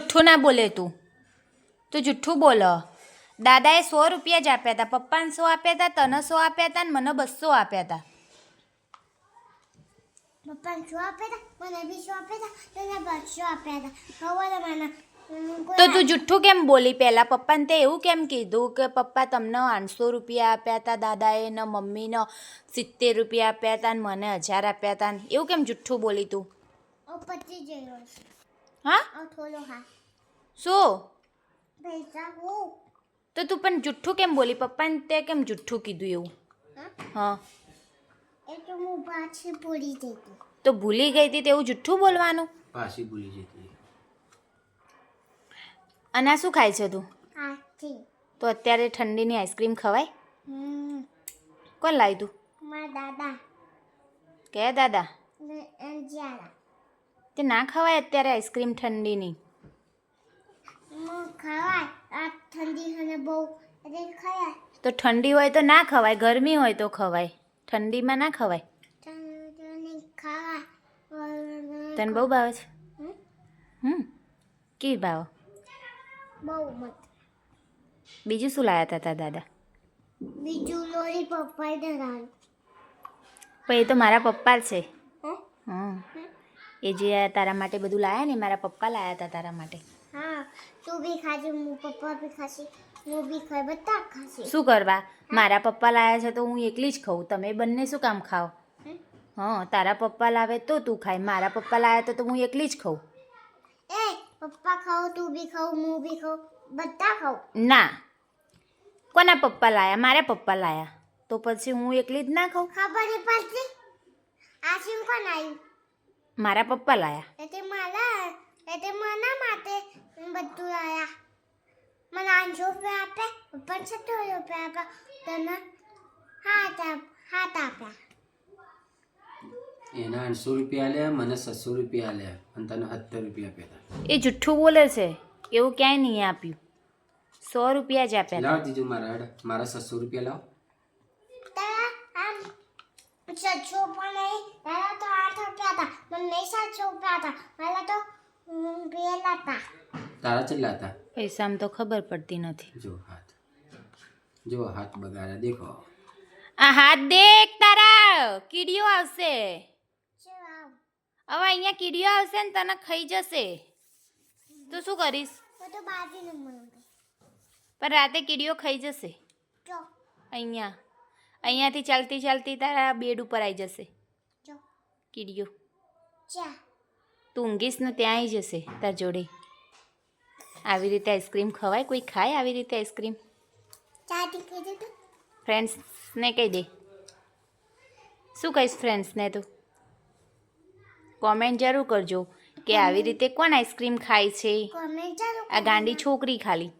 જુઠ્ઠું ના બોલે તું જુઠ્ઠું બોલો. દાદાએ 100 રૂપિયા જ આપ્યા હતા, પપ્પાને 100 આપ્યા હતા, તને 100 આપ્યા હતા ને મને 200 આપ્યા હતા. પપ્પાને 100 આપ્યા હતા, મને બી 100 આપ્યા હતા, તને 200 આપ્યા હતા. હવે મને તો તું જુઠ્ઠું કેમ બોલી? પહેલાં પપ્પાને તે એવું કેમ કીધું કે પપ્પા તમને 800 રૂપિયા આપ્યા હતા દાદાએ ને મમ્મીને 70 રૂપિયા આપ્યા હતા ને મને 1000 આપ્યા હતા ને એવું કેમ જુઠ્ઠું બોલી તું? પચી જયો છે. હા થોડો હા. શું પૈસા હું તો તું પણ જુઠ્ઠું કેમ બોલી? પપ્પાને તે કેમ જુઠ્ઠું કીધું એવું? હા એ તો હું પાછી ભૂલી ગઈ હતી. તો ભૂલી ગઈ હતી તેવું જુઠ્ઠું બોલવાનું? પાછી ભૂલી જતી. અને આ શું ખાય છે તું? આથી તો અત્યારે ઠંડીની આઈસ્ક્રીમ ખવાય? કોણ લાવી તું? મારા દાદા કે દાદા? ને અંજારા તે ના ખવાય અત્યારે આઈસ્ક્રીમ ઠંડીની. ખવાય આ ઠંડી અને બહુ એટલે ખાય. તો ઠંડી હોય તો ના ખવાય, ગરમી હોય તો ખવાય, ઠંડીમાં ના ખવાય. તને બહુ ભાવે છે? કેવી ભાવે? બહુ મત. બીજું શું લાવ્યા હતા તારા દાદા? બીજું લોરી પપ્પાએ ધરાવ્યું. પણ એ તો મારા પપ્પા છે. એ જે તારા માટે બધું લાવ્યા ને મારા પપ્પા લાવ્યા હતા તારા માટે. હા તું બી ખાજે, હું પપ્પા બી ખાશે, હું બી ખાય, બધા ખાશે. શું કરવા? મારા પપ્પા લાવ્યા છે તો હું એકલી જ ખાઉં, તમે બંને શું કામ ખાઓ? તારા પપ્પા લાવે તો તું ખાય, મારા પપ્પા લાવ્યા તો હું એકલી જ ખાઉં. એ પપ્પા ખાઓ, તું બી ખાઓ, હું બી ખાઉં, બધા ખાઓ. ના, કોના પપ્પા લાવ્યા? મારા પપ્પા લાવ્યા તો પછી હું એકલી જ ના ખાઉં? ખબર નહીં પડતી. આ સીમ કોણ આવ્યું? મારા પપ્પા લાવ્યા. એટલે મારા માટે બધું આવ્યા. મને 800 રૂપિયા આપે, પપ્પાને 70 રૂપિયા આપે, તને 7 આપ્યા. એના 800 રૂપિયા આલ્યા, મને 600 રૂપિયા આલ્યા અને તને 70 રૂપિયા આપ્યા હતા. એ જુઠ્ઠું બોલે છે, એવું ક્યાંય નહીં આપ્યું. 100 રૂપિયા જ આપ્યા. લાવ દીધું મારા 600 રૂપિયા લાવ. તારા આમ 700 પણ નહીં, તારા તો 8 રૂપિયા હતા, મને નહીં 700 રૂપિયા હતા, મારા તો 2 હતા. તારા કેટલા હતા? પૈસામાં તો ખબર પડતી નથી. જો હાથ બગાડ્યા દેખો. આ હાથ દેખ, તારા કીડીઓ આવશે. શું હવે અહીંયા કીડીઓ આવશે ને તને ખાઈ જશે. તું શું કરીશ? તો બાજુને મને પણ રાતે કીડીઓ ખાઈ જશે. જો અહીંયાથી ચાલતી ચાલતી તારા બેડ ઉપર આવી જશે જો કીડીઓ. ચા તું ઊંઘીશ ને ત્યાં આવી જશે તાર જોડે. આવી રીતે આઈસ્ક્રીમ ખવાય? કોઈ ખાય આવી રીતે આઈસ્ક્રીમ? ચાટી કીધું તું ફ્રેન્ડ્સને કહી દે. શું કહીશ ફ્રેન્ડ્સને? તો કોમેન્ટ જરૂર કરજો કે આવી રીતે કોણ આઈસ્ક્રીમ ખાય છે. કોમેન્ટ ચાલુ આ ગાંડી છોકરી ખાલી.